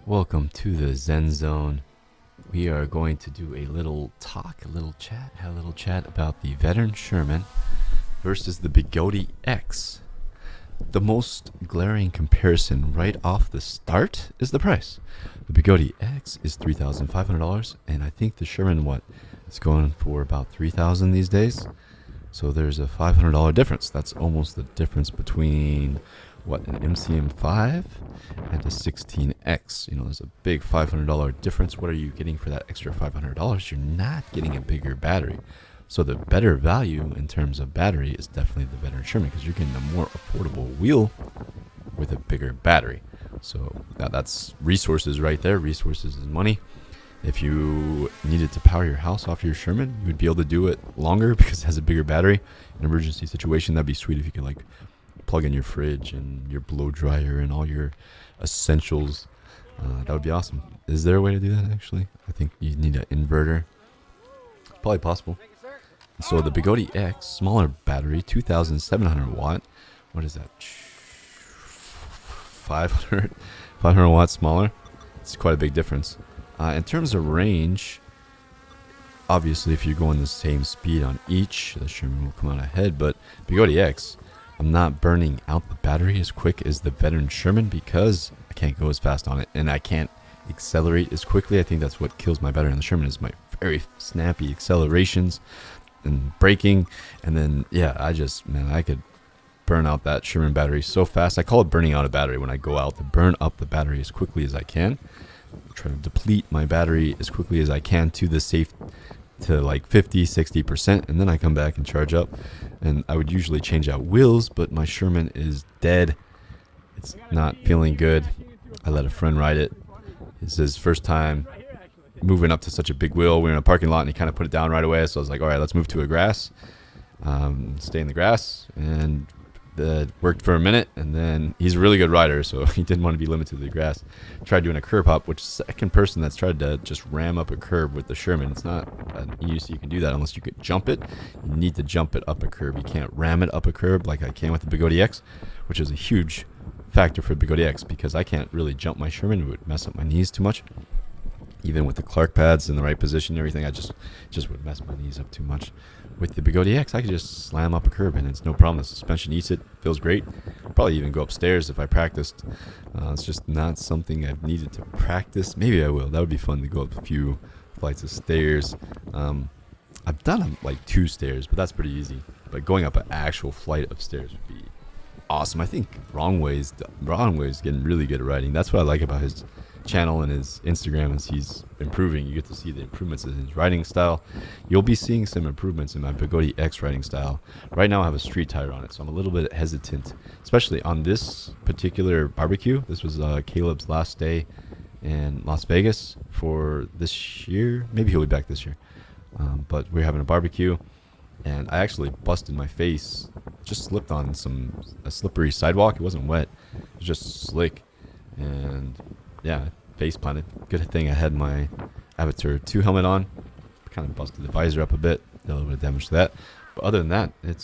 Welcome to the Zen Zone. We are going to do a little talk, have a little chat about the veteran Sherman versus the Begode X. The most glaring comparison right off the start is the price. The Begode X is $3,500, and I think the Sherman, is going for about $3,000 these days. So there's a $500 difference. That's almost the difference between an MCM5 and a 16X. There's a big $500 difference. What are you getting for that extra $500? You're not getting a bigger battery. So the better value in terms of battery is definitely the veteran Sherman, because you're getting a more affordable wheel with a bigger battery. So that's resources right there. Resources is money. If you needed to power your house off your Sherman, you would be able to do it longer because it has a bigger battery. In an emergency situation, that'd be sweet if you could plug in your fridge and your blow dryer and all your essentials. That would be awesome. Is there a way to do that actually? I think you need an inverter. Probably possible. So the Begode X, smaller battery, 2,700 watt. What is that? 500 watts smaller. It's quite a big difference. In terms of range, obviously if you're going the same speed on each, the Sherman will come out ahead. But Begode X, I'm not burning out the battery as quick as the veteran Sherman because I can't go as fast on it, and I can't accelerate as quickly. I think that's what kills my battery on the Sherman, is my very snappy accelerations and braking. And then I could burn out that Sherman battery so fast. I call it burning out a battery when I go out to burn up the battery as quickly as I can. Try to deplete my battery as quickly as I can to the safe, to 50-60%, and then I come back and charge up. And I would usually change out wheels, but my Sherman is dead. It's not feeling good. I let a friend ride it. It's his first time moving up to such a big wheel. We were in a parking lot and he kind of put it down right away, so I was like, all right, let's move to a grass, stay in the grass. And that worked for a minute, and then he's a really good rider, so he didn't want to be limited to the grass. Tried doing a curb hop, which second person that's tried to just ram up a curb with the Sherman. It's not an easy, you can do that unless you could jump it. You need to jump it up a curb. You can't ram it up a curb like I can with the Begode X, which is a huge factor for Begode X because I can't really jump my Sherman. It would mess up my knees too much. Even with the Clark pads in the right position and everything, I just would mess my knees up too much. With the Begode X, I could just slam up a curb and it's no problem. The suspension eats it, feels great. I'll probably even go upstairs if I practiced. It's just not something I've needed to practice. Maybe I will. That would be fun to go up a few flights of stairs. I've done 2 stairs, but that's pretty easy. But going up an actual flight of stairs would be awesome. I think Wrong Way's getting really good at riding. That's what I like about his channel and his Instagram, is he's improving. You get to see the improvements in his riding style. You'll be seeing some improvements in my Begode X riding style. Right now I have a street tire on it, so I'm a little bit hesitant, especially on this particular barbecue. This was Caleb's last day in Las Vegas for this year. Maybe he'll be back this year, but we're having a barbecue, and I actually busted my face. Just slipped on a slippery sidewalk. It wasn't wet, it was just slick, and face planted. Good thing I had my Avatar 2 helmet on. Kind of busted the visor up a bit. Did a little bit of damage to that. But other than that, it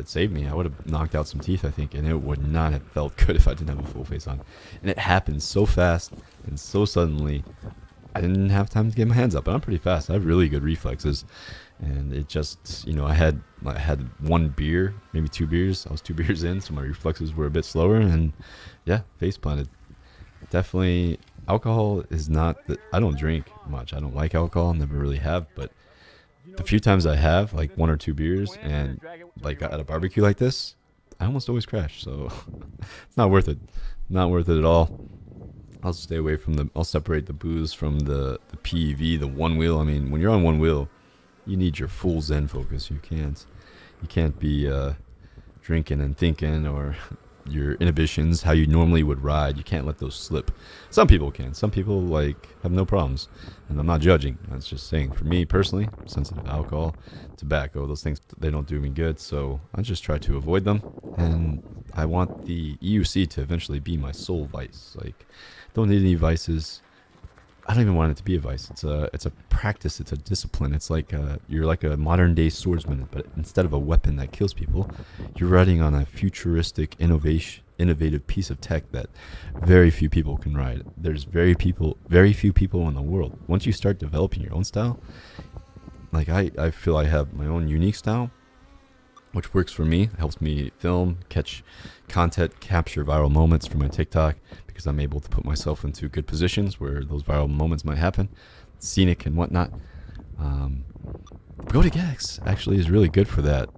saved me. I would have knocked out some teeth, I think, and it would not have felt good if I didn't have a full face on. And it happened so fast and so suddenly, I didn't have time to get my hands up. But I'm pretty fast. I have really good reflexes. And it just, I had 1 beer, maybe 2 beers. I was 2 beers in, so my reflexes were a bit slower. And face planted. Definitely, alcohol is not I don't drink much. I don't like alcohol, never really have, but the few times I have 1 or 2 beers and at a barbecue like this, I almost always crash. So it's not worth it. Not worth it at all. I'll stay away from I'll separate the booze from the PEV, the one wheel. I mean, when you're on one wheel, you need your full Zen focus. You can't be drinking and thinking, or your inhibitions, how you normally would ride. You can't let those slip. Some people can. Some people have no problems, and I'm not judging. I'm just saying, for me personally, sensitive to alcohol, tobacco, those things, they don't do me good. So I just try to avoid them, and I want the EUC to eventually be my sole vice. Don't need any vices. I don't even want it to be a vice. It's a practice. It's a discipline. It's like you're like a modern day swordsman, but instead of a weapon that kills people, you're riding on a futuristic innovative piece of tech that very few people can ride. There's very few people in the world. Once you start developing your own style, like I feel I have my own unique style, which works for me. It helps me film, catch content, capture viral moments for my TikTok, because I'm able to put myself into good positions where those viral moments might happen, scenic and whatnot. Begode X actually is really good for that,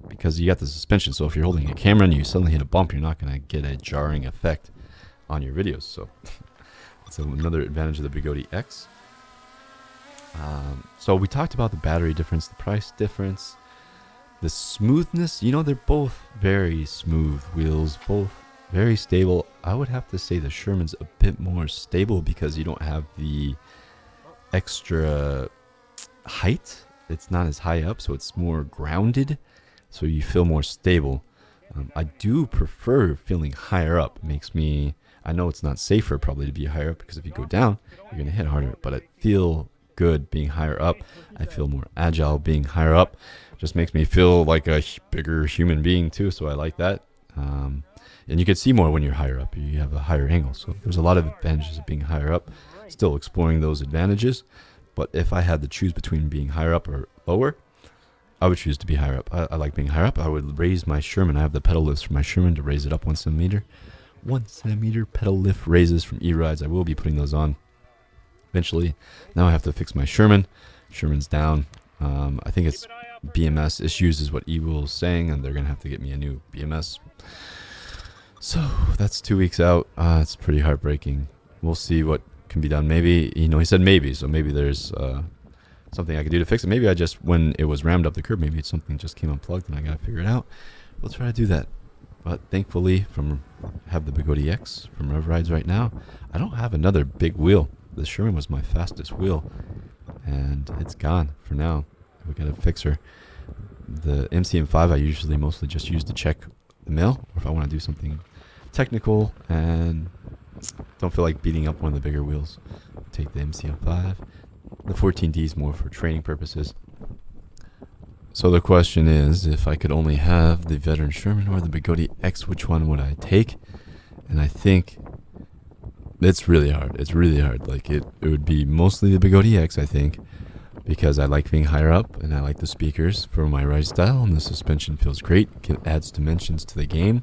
because you got the suspension. So if you're holding a camera and you suddenly hit a bump, you're not going to get a jarring effect on your videos. So that's another advantage of the Begode X. So we talked about the battery difference, the price difference, the smoothness. You know, they're both very smooth wheels, both very stable. I would have to say the Sherman's a bit more stable because you don't have the extra height. It's not as high up, so it's more grounded, so you feel more stable. I do prefer feeling higher up. It makes me, I know it's not safer probably to be higher up, because if you go down, you're going to hit harder, but I feel good being higher up. I feel more agile being higher up. Just makes me feel like a bigger human being too, so I like that. And you can see more when you're higher up. You have a higher angle, so there's a lot of advantages of being higher up. Still exploring those advantages, but if I had to choose between being higher up or lower, I would choose to be higher up. I like being higher up. I would raise my Sherman. I have the pedal lifts for my Sherman to raise it up 1 centimeter. 1 centimeter pedal lift raises from E-Rides. I will be putting those on eventually. Now I have to fix my Sherman. Sherman's down. I think it's BMS issues is what E-Will's saying, and they're going to have to get me a new BMS. So that's 2 weeks out. It's pretty heartbreaking. We'll see what can be done. Maybe, he said maybe, so maybe there's something I could do to fix it. Maybe I just, when it was rammed up the curb, maybe it's something just came unplugged and I got to figure it out. We'll try to do that. But thankfully, have the Begode X from Rev Rides right now. I don't have another big wheel. The Sherman was my fastest wheel, and it's gone for now. We got to fix her. The MCM5 I usually mostly just use to check the mail, or if I want to do something technical and don't feel like beating up one of the bigger wheels, take the MCM5. The 14D is more for training purposes. So the question is, if I could only have the Veteran Sherman or the Begode X, which one would I take? And I think it's really hard. It's really hard. Like it would be mostly the Begode X, I think, because I like being higher up and I like the speakers for my ride style, and the suspension feels great. It adds dimensions to the game.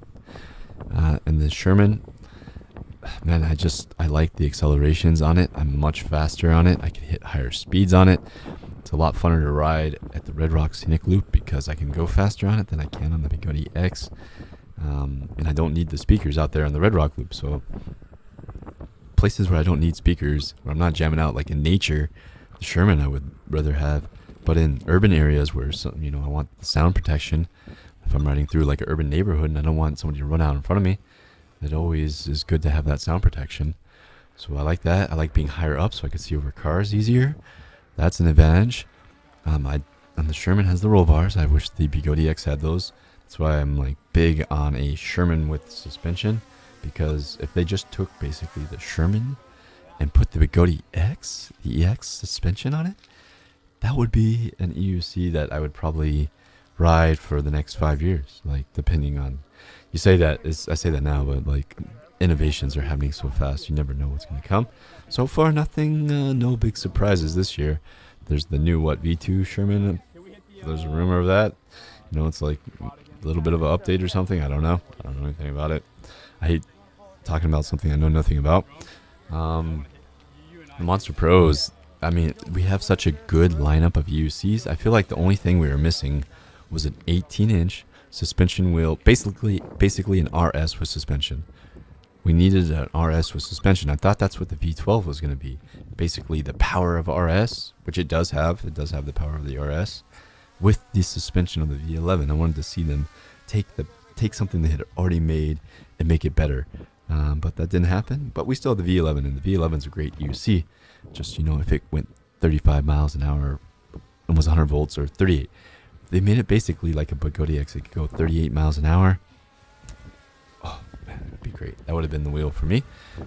And the Sherman, man, I like the accelerations on it. I'm much faster on it. I can hit higher speeds on it. It's a lot funner to ride at the Red Rock Scenic Loop because I can go faster on it than I can on the Begode X. And I don't need the speakers out there on the Red Rock Loop. So places where I don't need speakers, where I'm not jamming out, like in nature, the Sherman I would rather have. But in urban areas where I want the sound protection, if I'm riding through like an urban neighborhood and I don't want somebody to run out in front of me, it always is good to have that sound protection. So I like that. I like being higher up so I can see over cars easier. That's an advantage. And the Sherman has the roll bars. I wish the Begode X had those. That's why I'm like big on a Sherman with suspension, because if they just took basically the Sherman and put the Begode X, the EX suspension on it, that would be an EUC that I would probably ride for the next 5 years. Like, depending on, I say that now, but like innovations are happening so fast, you never know what's going to come. So far, nothing, no big surprises this year. There's the new V2 Sherman. There's a rumor of that. It's like a little bit of an update or something. I don't know. I don't know anything about it. I hate talking about something I know nothing about. The Monster Pros, I mean, we have such a good lineup of UCs. I feel like the only thing we were missing was an 18-inch suspension wheel, basically an RS with suspension. We needed an RS with suspension. I thought that's what the V12 was going to be. Basically the power of RS, which it does have. It does have the power of the RS with the suspension of the V11. I wanted to see them take something they had already made and make it better. But that didn't happen. But we still have the V11, and the V11 is a great UC. Just, if it went 35 miles an hour and was 100 volts, or 38. They made it basically like a Begode X. It could go 38 miles an hour. Oh, That'd be great. That would have been the wheel for me.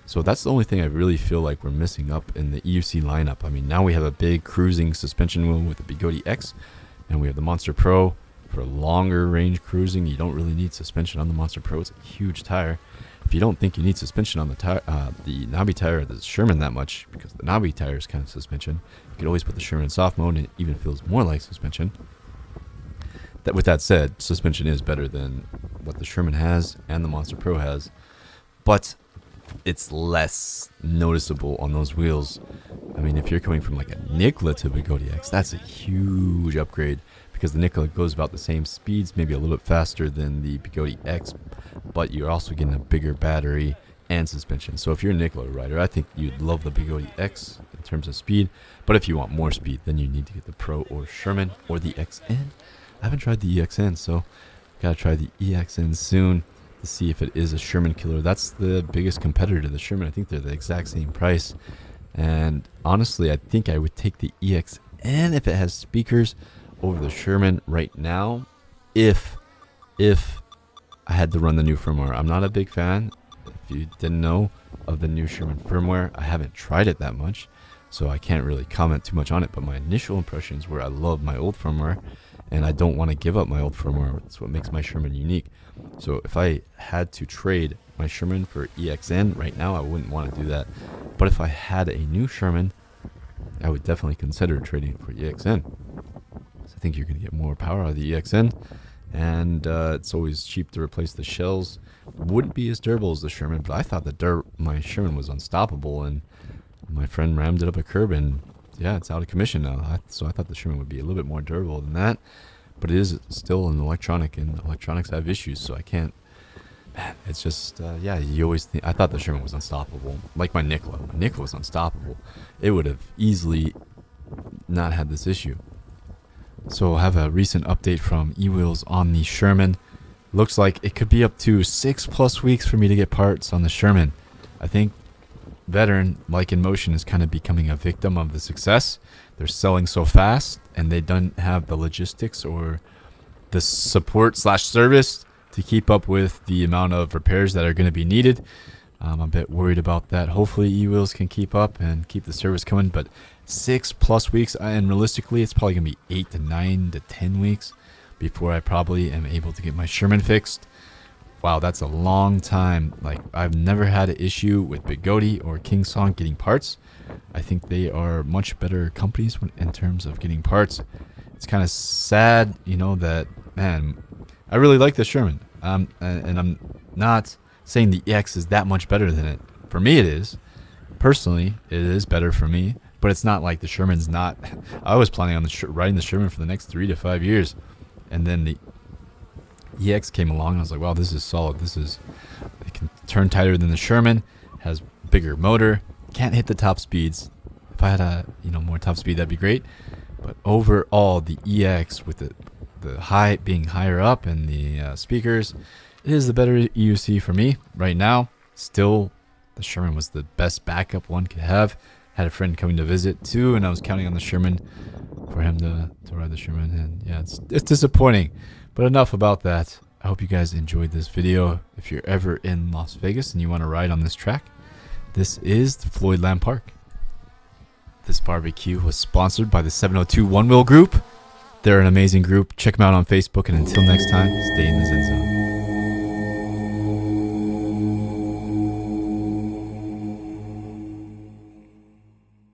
So that's the only thing I really feel like we're missing up in the EUC lineup. I mean, now we have a big cruising suspension wheel with the Begode X, and we have the Monster Pro for longer range cruising. You don't really need suspension on the Monster Pro. It's a huge tire. If you don't think you need suspension on the the Nabi tire or the Sherman that much, because the Nabi tire is kind of suspension, you could always put the Sherman in soft mode and it even feels more like suspension. With that said, suspension is better than what the Sherman has and the Monster Pro has, but it's less noticeable on those wheels. I mean, if you're coming from like a Nikola to Begode X, that's a huge upgrade, because the Nikola goes about the same speeds, maybe a little bit faster than the Begode X, but you're also getting a bigger battery and suspension. So if you're a Nikola rider, I think you'd love the Begode X in terms of speed, but if you want more speed, then you need to get the Pro or Sherman or the XN. I haven't tried the EXN, so gotta try the EXN soon to see if it is a Sherman killer. That's the biggest competitor to the Sherman. I think they're the exact same price, and honestly, I think I would take the EXN if it has speakers over the Sherman right now, if I had to run the new firmware. I'm not a big fan, if you didn't know, of the new Sherman firmware. I haven't tried it that much, so I can't really comment too much on it, but my initial impressions were I love my old firmware, and I don't want to give up my old firmware. That's what makes my Sherman unique. So if I had to trade my Sherman for EXN right now, I wouldn't want to do that. But if I had a new Sherman, I would definitely consider trading for EXN. So I think you're going to get more power out of the EXN, and it's always cheap to replace the shells. Wouldn't be as durable as the Sherman, but I thought my Sherman was unstoppable, and my friend rammed it up a curb, and yeah, it's out of commission now. So I thought the Sherman would be a little bit more durable than that, but it is still an electronic, and electronics have issues, so I can't. Man, it's just yeah. You always think I thought the Sherman was unstoppable, like my Nikola. My Nikola was unstoppable. It would have easily not had this issue. So I have a recent update from eWheels on the Sherman. Looks like it could be up to 6+ weeks for me to get parts on the Sherman. I think Veteran, like in Motion, is kind of becoming a victim of the success. They're selling so fast, and they don't have the logistics or the support / service to keep up with the amount of repairs that are going to be needed. I'm a bit worried about that. Hopefully eWheels can keep up and keep the service coming, but 6+ weeks, and realistically it's probably going to be 8 to 9 to 10 weeks before I probably am able to get my Sherman fixed. Wow, that's a long time. Like, I've never had an issue with Begode or Kingsong getting parts. I think they are much better companies in terms of getting parts. It's kind of sad, you know, that, man, I really like the Sherman. And I'm not saying the EX is that much better than it. For me, it is. Personally, it is better for me. But it's not like the Sherman's not. I was planning on riding the Sherman for the next 3 to 5 years. And then the EX came along, and I was like, wow, this is solid. It can turn tighter than the Sherman, has bigger motor, can't hit the top speeds. If I had a more top speed, that'd be great. But overall, the EX with the high being higher up and the speakers, it is the better EUC for me right now. Still, the Sherman was the best backup one could have. Had a friend coming to visit too, and I was counting on the Sherman for him to ride the Sherman, and yeah, it's disappointing. But enough about that. I hope you guys enjoyed this video. If you're ever in Las Vegas and you want to ride on this track, this is the Floyd Lamb Park. This barbecue was sponsored by the 702 One Wheel Group. They're an amazing group. Check them out on Facebook, and until next time, stay in the Zen Zone.